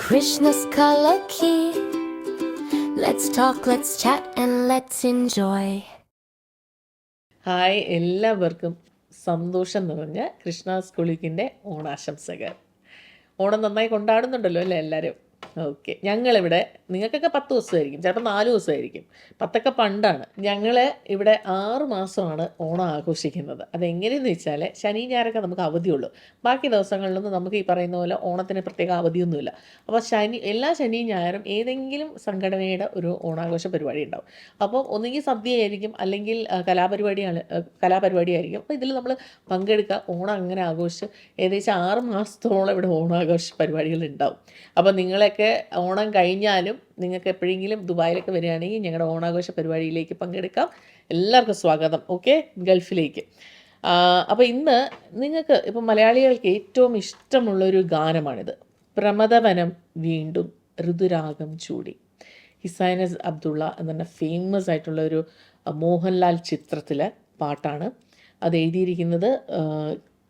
Krishna's color key. Let's talk, let's chat, and let's enjoy. Hi, എല്ലാവർക്കും സന്തോഷം നിറഞ്ഞ കൃഷ്ണ സ്കൂളിക്കിൻ്റെ ഓണാശംസകൾ. ഓണം നന്നായി കൊണ്ടാടുന്നുണ്ടല്ലോ അല്ലേ എല്ലാവരും? ഓക്കെ, ഞങ്ങളിവിടെ നിങ്ങൾക്കൊക്കെ 10 ദിവസമായിരിക്കും, ചിലപ്പോൾ 4 ദിവസമായിരിക്കും. 10ഒക്കെ പണ്ടാണ്. ഞങ്ങൾ ഇവിടെ 6 മാസമാണ് ഓണം ആഘോഷിക്കുന്നത്. അതെങ്ങനെയെന്ന് വെച്ചാൽ ശനി ഞായറൊക്കെ നമുക്ക് അവധിയുള്ളൂ. ബാക്കി ദിവസങ്ങളിലൊന്നും നമുക്ക് ഈ പറയുന്ന പോലെ ഓണത്തിന് പ്രത്യേക അവധിയൊന്നുമില്ല. അപ്പോൾ എല്ലാ ശനിയും ഞായറും ഏതെങ്കിലും സംഘടനയുടെ ഒരു ഓണാഘോഷ പരിപാടി ഉണ്ടാവും. അപ്പോൾ ഒന്നുകിൽ സദ്യയായിരിക്കും, അല്ലെങ്കിൽ കലാപരിപാടിയായിരിക്കും. അപ്പോൾ ഇതിൽ നമ്മൾ പങ്കെടുക്കുക, ഓണം അങ്ങനെ ആഘോഷിച്ച് ഏകദേശം 6 മാസത്തോളം ഇവിടെ ഓണാഘോഷ പരിപാടികൾ ഉണ്ടാവും. അപ്പോൾ നിങ്ങളൊക്കെ ഓണം കഴിഞ്ഞാലും നിങ്ങൾക്ക് എപ്പോഴെങ്കിലും ദുബായിലൊക്കെ വരികയാണെങ്കിൽ ഞങ്ങളുടെ ഓണാഘോഷ പരിപാടിയിലേക്ക് പങ്കെടുക്കാം. എല്ലാവർക്കും സ്വാഗതം. ഓക്കെ, ഗൾഫിലേക്ക്. അപ്പോൾ ഇന്ന് നിങ്ങൾക്ക് ഇപ്പം മലയാളികൾക്ക് ഏറ്റവും ഇഷ്ടമുള്ളൊരു ഗാനമാണിത്. പ്രമദവനം വീണ്ടും ഋതുരാഗം ചൂടി. ഹിസൈനസ് അബ്ദുള്ള എന്ന് പറഞ്ഞ ഫേമസ് ആയിട്ടുള്ള ഒരു മോഹൻലാൽ ചിത്രത്തിലെ പാട്ടാണ്. അത് എഴുതിയിരിക്കുന്നത്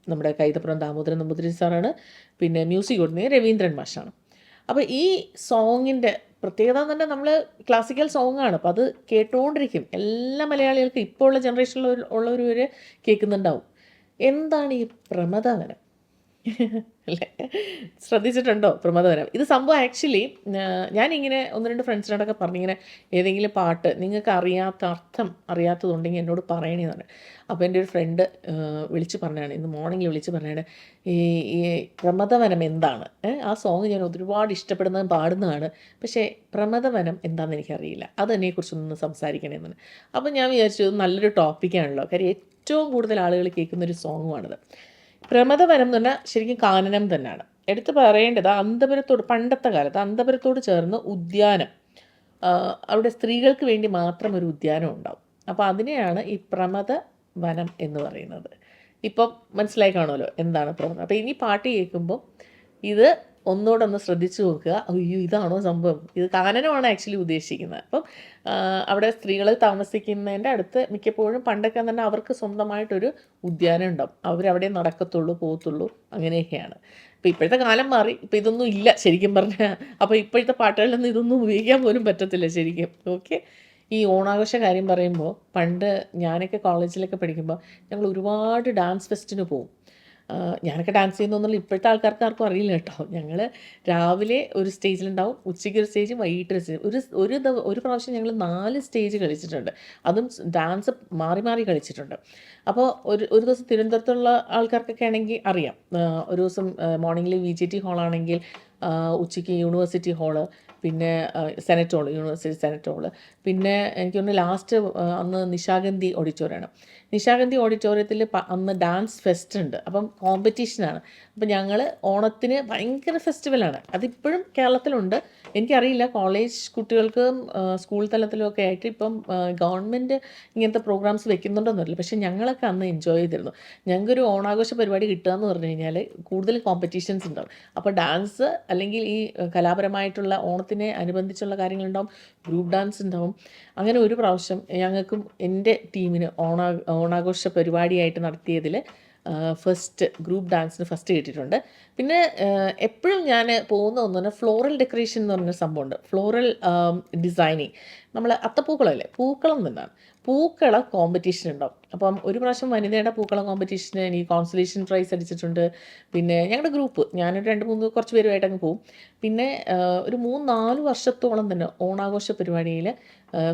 നമ്മുടെ കൈതപ്പുറം ദാമോദരൻ നമ്പൂതിരി സാറാണ്. പിന്നെ മ്യൂസിക് കൊടുക്കുന്നത് രവീന്ദ്രൻ മാഷാണ്. അപ്പോൾ ഈ സോങ്ങിൻ്റെ പ്രത്യേകത എന്ന് പറഞ്ഞാൽ നമ്മൾ ക്ലാസിക്കൽ സോങ്ങാണ്. അപ്പോൾ അത് കേട്ടുകൊണ്ടിരിക്കും എല്ലാ മലയാളികൾക്കും, ഇപ്പോൾ ഉള്ള ജനറേഷനിൽ ഉള്ളവർ കേൾക്കുന്നുണ്ടാവും. എന്താണ് ഈ പ്രമദവനം അല്ലേ? ശ്രദ്ധിച്ചിട്ടുണ്ടോ പ്രമദവനം? ഇത് സംഭവം ആക്ച്വലി ഞാനിങ്ങനെ 1-2 ഫ്രണ്ട്സിനോടൊക്കെ പറഞ്ഞിങ്ങനെ ഏതെങ്കിലും പാട്ട് നിങ്ങൾക്ക് അർത്ഥം അറിയാത്തതുണ്ടെങ്കിൽ എന്നോട് പറയണേന്നാണ്. അപ്പോൾ എൻ്റെ ഒരു ഫ്രണ്ട് വിളിച്ച് പറഞ്ഞാണ്, ഇന്ന് മോർണിംഗിൽ വിളിച്ച് പറഞ്ഞാണ്, ഈ ഈ പ്രമദവനം എന്താണ്? ആ സോങ് ഞാൻ ഒരുപാട് ഇഷ്ടപ്പെടുന്നതും പാടുന്നതാണ്, പക്ഷേ പ്രമദവനം എന്താണെന്ന് എനിക്കറിയില്ല, അതിനെക്കുറിച്ചൊന്ന് സംസാരിക്കണമെന്നാണ്. അപ്പോൾ ഞാൻ വിചാരിച്ചു നല്ലൊരു ടോപ്പിക്കാണല്ലോ, കാര്യം ഏറ്റവും കൂടുതൽ ആളുകൾ കേൾക്കുന്നൊരു സോങ്ങുമാണിത്. പ്രമദവനം എന്ന് പറഞ്ഞാൽ ശരിക്കും കാനനം തന്നെയാണ്. എടുത്ത് പറയേണ്ടത് അന്തപുരത്തോട്, പണ്ടത്തെ കാലത്ത് അന്തപുരത്തോട് ചേർന്ന് ഉദ്യാനം, അവിടെ സ്ത്രീകൾക്ക് വേണ്ടി മാത്രം ഒരു ഉദ്യാനം ഉണ്ടാവും. അപ്പോൾ അതിനെയാണ് ഈ പ്രമദവനം എന്ന് പറയുന്നത്. ഇപ്പം മനസ്സിലായി കാണുമല്ലോ എന്താണ് പ്രമദം. അപ്പോൾ ഇനി പാട്ട് കേൾക്കുമ്പോൾ ഇത് ഒന്നുകൂടെ ശ്രദ്ധിച്ചു നോക്കുക. അയ്യോ, ഇതാണോ സംഭവം? ഇത് കാനനമാണ് ആക്ച്വലി ഉദ്ദേശിക്കുന്നത്. അപ്പം അവിടെ സ്ത്രീകൾ താമസിക്കുന്നതിൻ്റെ അടുത്ത് മിക്കപ്പോഴും പണ്ടൊക്കെ തന്നെ അവർക്ക് സ്വന്തമായിട്ടൊരു ഉദ്യാനം ഉണ്ടാവും. അവരവിടെ നടക്കത്തുള്ളൂ, പോകത്തുള്ളൂ, അങ്ങനെയൊക്കെയാണ്. ഇപ്പോൾ ഇപ്പോഴത്തെ കാലം മാറി, ഇപ്പോൾ ഇതൊന്നും ഇല്ല ശരിക്കും പറഞ്ഞാൽ. അപ്പോൾ ഇപ്പോഴത്തെ പാട്ടുകളിലൊന്നും ഇതൊന്നും ഉപയോഗിക്കാൻ പോലും പറ്റത്തില്ല ശരിക്കും. ഓക്കെ, ഈ ഓണാഘോഷ കാര്യം പറയുമ്പോൾ പണ്ട് ഞാനൊക്കെ കോളേജിലൊക്കെ പഠിക്കുമ്പോൾ ഞങ്ങൾ ഒരുപാട് ഡാൻസ് ഫെസ്റ്റിന് പോകും. ഞാനൊക്കെ ഡാൻസ് ചെയ്യുന്നൊന്നുമില്ല, ഇപ്പോഴത്തെ ആൾക്കാർക്ക് ആർക്കും അറിയില്ല കേട്ടോ. ഞങ്ങൾ രാവിലെ ഒരു സ്റ്റേജിലുണ്ടാവും, ഉച്ചയ്ക്ക് ഒരു സ്റ്റേജ്, വൈകിട്ട് ഒരു സ്റ്റേജ്. ഒരു പ്രാവശ്യം ഞങ്ങൾ 4 സ്റ്റേജ് കളിച്ചിട്ടുണ്ട്. അതും ഡാൻസ് മാറി മാറി കളിച്ചിട്ടുണ്ട്. അപ്പോൾ ഒരു ദിവസം തിരുവനന്തപുരത്തുള്ള ആൾക്കാർക്കൊക്കെ ആണെങ്കിൽ അറിയാം. ഒരു ദിവസം മോർണിംഗിൽ VGT ഹാളാണെങ്കിൽ ഉച്ചയ്ക്ക് യൂണിവേഴ്സിറ്റി ഹാള്, പിന്നെ senate hall, university senate hall, പിന്നെ എനിക്ക് തോന്നുന്നു ലാസ്റ്റ് അന്ന് നിശാഗന്ധി ഓഡിറ്റോറിയമാണ്. നിശാഗന്ധി ഓഡിറ്റോറിയത്തിൽ അന്ന് ഡാൻസ് ഫെസ്റ്റ് ഉണ്ട്. അപ്പം കോമ്പറ്റീഷനാണ്. അപ്പം ഞങ്ങൾ ഓണത്തിന് ഭയങ്കര ഫെസ്റ്റിവലാണ്. അതിപ്പോഴും കേരളത്തിലുണ്ട്. എനിക്കറിയില്ല കോളേജ് കുട്ടികൾക്കും സ്കൂൾ തലത്തിലും ഒക്കെ ആയിട്ട് ഇപ്പം ഗവൺമെൻറ് ഇങ്ങനത്തെ പ്രോഗ്രാംസ് വെക്കുന്നുണ്ടെന്നറിയില്ല. പക്ഷേ ഞങ്ങളൊക്കെ അന്ന് എൻജോയ് ചെയ്തിരുന്നു. ഞങ്ങൾക്കൊരു ഓണാഘോഷ പരിപാടി കിട്ടുക എന്ന് പറഞ്ഞു കഴിഞ്ഞാൽ കൂടുതൽ കോമ്പറ്റീഷൻസ് ഉണ്ടാവും. അപ്പോൾ ഡാൻസ് അല്ലെങ്കിൽ ഈ കലാപരമായിട്ടുള്ള ഓണത്തിനെ അനുബന്ധിച്ചുള്ള കാര്യങ്ങളുണ്ടാവും, ഗ്രൂപ്പ് ഡാൻസ് ഉണ്ടാവും. അങ്ങനെ ഒരു പ്രാവശ്യം ഞങ്ങൾക്കും എൻ്റെ ടീമിന് ഓണാഘോഷ പരിപാടിയായിട്ട് നടത്തിയതിൽ ഫസ്റ്റ് ഗ്രൂപ്പ് ഡാൻസിന് ഫസ്റ്റ് കിട്ടിയിട്ടുണ്ട്. പിന്നെ എപ്പോഴും ഞാൻ പോകുന്ന ഒന്നാണ് ഫ്ലോറൽ ഡെക്കറേഷൻ എന്ന് പറഞ്ഞ സംഭവമുണ്ട്. ഫ്ലോറൽ ഡിസൈനിങ്, നമ്മൾ അത്തപ്പൂക്കളമല്ലേ, പൂക്കളം നിന്നാണ്, പൂക്കള കോമ്പറ്റീഷൻ ഉണ്ടാവും. അപ്പം ഒരു പ്രാവശ്യം വനിതയുടെ പൂക്കളം കോമ്പറ്റീഷന് എനിക്ക് കോൺസലേഷൻ പ്രൈസ് അടിച്ചിട്ടുണ്ട്. പിന്നെ ഞങ്ങളുടെ ഗ്രൂപ്പ്, ഞാനൊരു 2-3 കുറച്ച് പേരുമായിട്ട് അങ്ങ് പോകും. പിന്നെ ഒരു 3-4 വർഷത്തോളം തന്നെ ഓണാഘോഷ പരിപാടിയിൽ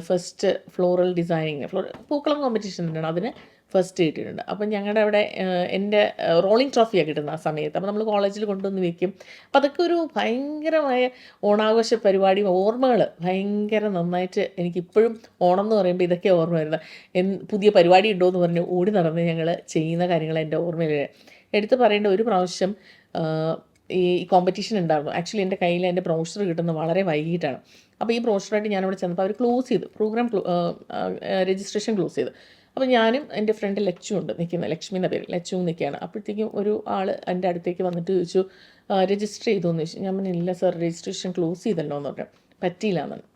ഫസ്റ്റ് ഫ്ലോറൽ ഡിസൈനിങ്, പൂക്കളം കോമ്പറ്റീഷൻ തന്നെയാണ്, അതിന് ഫസ്റ്റ് കിട്ടിയിട്ടുണ്ട്. അപ്പം ഞങ്ങളുടെ അവിടെ എൻ്റെ റോളിംഗ് ട്രോഫിയാണ് കിട്ടുന്നത് ആ സമയത്ത്. അപ്പോൾ നമ്മൾ കോളേജിൽ കൊണ്ടുവന്ന് വയ്ക്കും. അപ്പം അതൊക്കെ ഒരു ഭയങ്കരമായ ഓണാഘോഷ പരിപാടി ഓർമ്മകൾ, ഭയങ്കര നന്നായിട്ട് എനിക്കിപ്പോഴും ഓണം എന്ന് പറയുമ്പോൾ ഇതൊക്കെ ഓർമ്മ വരുന്നത്. പുതിയ പരിപാടി ഉണ്ടോ എന്ന് പറഞ്ഞ് ഓടി നടന്ന് ഞങ്ങൾ ചെയ്യുന്ന കാര്യങ്ങൾ എൻ്റെ ഓർമ്മയിൽ. എടുത്ത് പറയേണ്ട ഒരു പ്രാവശ്യം ഈ കോമ്പറ്റീഷൻ ഉണ്ടായിരുന്നു. ആക്ച്വലി എൻ്റെ കയ്യിൽ എൻ്റെ ബ്രോഷർ കിട്ടുന്നത് വളരെ വൈകിട്ടാണ്. അപ്പോൾ ഈ ബ്രോഷറായിട്ട് ഞാനവിടെ ചെന്നപ്പോൾ അവർ ക്ലോസ് ചെയ്തു, പ്രോഗ്രാം രജിസ്ട്രേഷൻ ക്ലോസ് ചെയ്തു. അപ്പോൾ ഞാനും എൻ്റെ ഫ്രണ്ട് ലച്ചു ഉണ്ട് നിൽക്കുന്നത്, ലക്ഷ്മി എന്ന പേര്, ലച്ചു നിൽക്കുകയാണ്. അപ്പോഴത്തേക്കും ഒരു ആൾ എൻ്റെ അടുത്തേക്ക് വന്നിട്ട് ചോദിച്ചു, രജിസ്റ്റർ ചെയ്തു എന്ന് ചോദിച്ചു. ഞാൻ പറഞ്ഞു ഇല്ല സാർ, രജിസ്ട്രേഷൻ ക്ലോസ് ചെയ്തല്ലോ എന്ന് പറഞ്ഞു, പറ്റിയില്ല എന്നാണ്.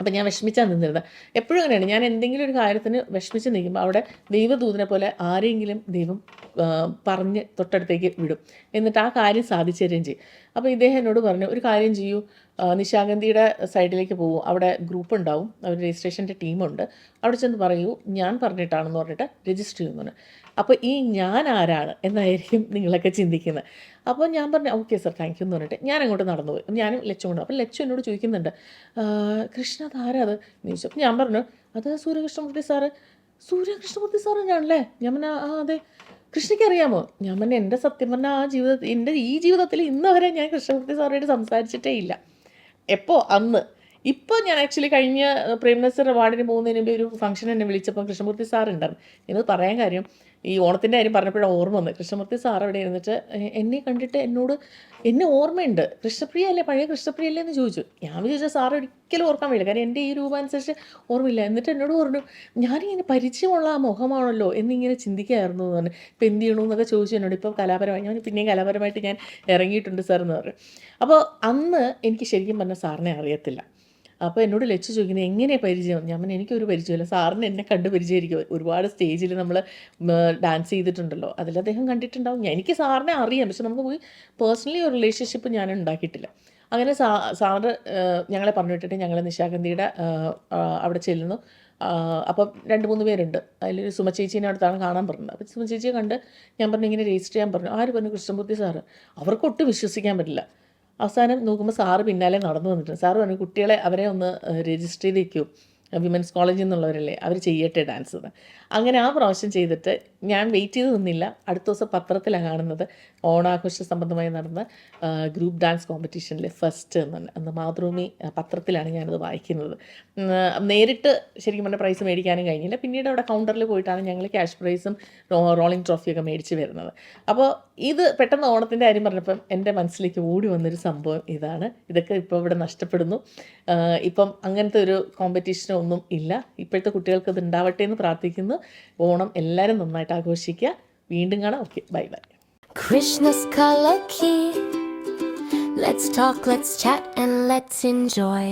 അപ്പം ഞാൻ വിഷമിച്ചാൽ നിന്നിരുന്നത്. എപ്പോഴും അങ്ങനെയാണ്. ഞാൻ എന്തെങ്കിലും ഒരു കാര്യത്തിന് വിഷമിച്ച് നിൽക്കുമ്പോൾ അവിടെ ദൈവദൂതനെ പോലെ ആരെങ്കിലും ദൈവം പറഞ്ഞ് തൊട്ടടുത്തേക്ക് വിടും. എന്നിട്ട് ആ കാര്യം സാധിച്ചു തരുകയും ചെയ്യും. അപ്പോൾ ഇദ്ദേഹം എന്നോട് പറഞ്ഞു, ഒരു കാര്യം ചെയ്യൂ, നിശാഗന്ധിയുടെ സൈഡിലേക്ക് പോകും, അവിടെ ഗ്രൂപ്പ് ഉണ്ടാവും, അവർ രജിസ്ട്രേഷൻ്റെ ടീമുണ്ട്, അവിടെ ചെന്ന് പറയൂ ഞാൻ പറഞ്ഞിട്ടാണെന്ന് പറഞ്ഞിട്ട് രജിസ്റ്റർ ചെയ്യുമെന്ന് പറഞ്ഞു. അപ്പോൾ ഈ ഞാൻ ആരാണ് എന്നായിരിക്കും നിങ്ങളൊക്കെ ചിന്തിക്കുന്നത്. അപ്പോൾ ഞാൻ പറഞ്ഞു ഓക്കെ സർ താങ്ക് യു എന്ന് പറഞ്ഞിട്ട് ഞാൻ അങ്ങോട്ട് നടന്നു പോയി. ഞാനും ലച്ചു കൊണ്ട്. അപ്പോൾ ലച്ചു എന്നോട് ചോദിക്കുന്നുണ്ട്, കൃഷ്ണ അതാരാ അത് എന്ന് ചോദിച്ചു. അപ്പോൾ ഞാൻ പറഞ്ഞു അത് സൂര്യകൃഷ്ണമൂർത്തി സാറ്. സൂര്യകൃഷ്ണമൂർത്തി സാറ് തന്നെയാണല്ലേ? ഞാൻ പറഞ്ഞു ആ അതെ. കൃഷ്ണയ്ക്ക് അറിയാമോ? ഞാൻ പറഞ്ഞു എൻ്റെ സത്യം പറഞ്ഞാൽ എൻ്റെ ഈ ജീവിതത്തിൽ ഇന്ന് വരെ ഞാൻ കൃഷ്ണമൂർത്തി സാറുമായിട്ട് സംസാരിച്ചിട്ടേ ഇല്ല. എപ്പോൾ അന്ന്. ഇപ്പോൾ ഞാൻ ആക്ച്വലി കഴിഞ്ഞ പ്രേംനസീർ അവാർഡിന് പോകുന്നതിന് മുമ്പ് ഒരു ഫംഗ്ഷൻ എന്നെ വിളിച്ചപ്പോൾ കൃഷ്ണമൂർത്തി സാർ ഉണ്ടായിരുന്നു. ഇത് പറയാൻ കാര്യം ഈ ഓണത്തിൻ്റെ കാര്യം പറഞ്ഞപ്പോഴാണ് ഓർമ്മ വന്നത്. കൃഷ്ണമൂർത്തി സാർ അവിടെ ഇരുന്നിട്ട് എന്നെ കണ്ടിട്ട് എന്നെ ഓർമ്മയുണ്ട്, കൃഷ്ണപ്രിയ അല്ലേ, പഴയ കൃഷ്ണപ്രിയ അല്ലേ എന്ന് ചോദിച്ചു. ഞാൻ വിചാരിച്ചാൽ സാർ ഒരിക്കലും ഓർക്കാൻ വരില്ല, കാരണം എൻ്റെ ഈ രൂപം അനുസരിച്ച് ഓർമ്മയില്ല. എന്നിട്ട് എന്നോട് പറഞ്ഞു ഞാനിങ്ങനെ പരിചയമുള്ള ആ മുഖമാണല്ലോ എന്നിങ്ങനെ ചിന്തിക്കുകയായിരുന്നു എന്ന് പറഞ്ഞു. ഇപ്പം എന്ത് ചെയ്യണമെന്നൊക്കെ ചോദിച്ചു എന്നോട്. ഇപ്പോൾ കലാപരമായി ഞാൻ പിന്നെയും കലാപരമായിട്ട് ഞാൻ ഇറങ്ങിയിട്ടുണ്ട് സാർ എന്ന് പറഞ്ഞു. അപ്പോൾ അന്ന് എനിക്ക് ശരിക്കും പറഞ്ഞാൽ സാറിനെ അറിയത്തില്ല. അപ്പോൾ എന്നോട് ലച്ചു ചോദിക്കുന്നത് എങ്ങനെയാണ് പരിചയം? ഞാൻ പറഞ്ഞു എനിക്കൊരു പരിചയമില്ല, സാറിന് എന്നെ കണ്ട് പരിചയമായിരിക്കും. ഒരുപാട് സ്റ്റേജിൽ നമ്മൾ ഡാൻസ് ചെയ്തിട്ടുണ്ടല്ലോ, അതിൽ അദ്ദേഹം കണ്ടിട്ടുണ്ടാവും. എനിക്ക് സാറിനെ അറിയാം, പക്ഷെ നമുക്ക് പോയി പേഴ്സണലി ഒരു റിലേഷൻഷിപ്പ് ഞാൻ ഉണ്ടാക്കിയിട്ടില്ല. അങ്ങനെ സാറ് ഞങ്ങളെ പറഞ്ഞു വിട്ടിട്ട് ഞങ്ങൾ നിശാഗന്ധിയുടെ അവിടെ ചെല്ലുന്നു. അപ്പം 2-3 പേരുണ്ട്. അതിലൊരു സുമ ചേച്ചീനെ അടുത്താണ് കാണാൻ പറഞ്ഞത്. അപ്പോൾ സുമ ചേച്ചിയെ കണ്ട് ഞാൻ പറഞ്ഞു ഇങ്ങനെ രജിസ്റ്റർ ചെയ്യാൻ പറഞ്ഞു. ആര് പറഞ്ഞു? കൃഷ്ണമൂർത്തി സാറ്. അവർക്കൊട്ടും വിശ്വസിക്കാൻ പറ്റില്ല. അവസാനം നോക്കുമ്പോൾ സാറ് പിന്നാലെ നടന്നു വന്നിട്ടുണ്ട്. സാറ് പറഞ്ഞു കുട്ടികളെ അവരെ ഒന്ന് രജിസ്റ്റർ ചെയ്ത് വയ്ക്കൂ, വിമൻസ് കോളേജിൽ നിന്നുള്ളവരല്ലേ, അവർ ചെയ്യട്ടെ ഡാൻസ് എന്ന്. അങ്ങനെ ആ പ്രാവശ്യം ചെയ്തിട്ട് ഞാൻ വെയിറ്റ് ചെയ്ത് നിന്നില്ല. അടുത്ത ദിവസം പത്രത്തിലാണ് കാണുന്നത് ഓണാഘോഷ സംബന്ധമായി നടന്ന ഗ്രൂപ്പ് ഡാൻസ് കോമ്പറ്റീഷനിൽ ഫസ്റ്റ് എന്ന്. അന്ന് മാതൃഭൂമി പത്രത്തിലാണ് ഞാനത് വായിക്കുന്നത്. നേരിട്ട് ശരിക്കും പറഞ്ഞാൽ പ്രൈസ് മേടിക്കാനും കഴിഞ്ഞില്ല. പിന്നീട് അവിടെ കൗണ്ടറിൽ പോയിട്ടാണ് ഞങ്ങൾ ക്യാഷ് പ്രൈസും റോളിംഗ് ട്രോഫിയൊക്കെ മേടിച്ച് വരുന്നത്. അപ്പോൾ ഇത് പെട്ടെന്ന് ഓണത്തിൻ്റെ കാര്യം പറഞ്ഞപ്പം എൻ്റെ മനസ്സിലേക്ക് ഓടി വന്നൊരു സംഭവം ഇതാണ്. ഇതൊക്കെ ഇപ്പോൾ ഇവിടെ നഷ്ടപ്പെടുന്നു. ഇപ്പം അങ്ങനത്തെ ഒരു കോമ്പറ്റീഷനോ ഒന്നും ഇല്ല. ഇപ്പോഴത്തെ കുട്ടികൾക്ക് ഇത് ഉണ്ടാവട്ടെ എന്ന് പ്രാർത്ഥിക്കുന്നു. ഓണം എല്ലാവരും നന്നായിട്ട് ആഘോഷിക്കുക. വീണ്ടും കാണാം. Okay, bye bye. Krishna's color key. Let's talk, let's chat, and let's enjoy.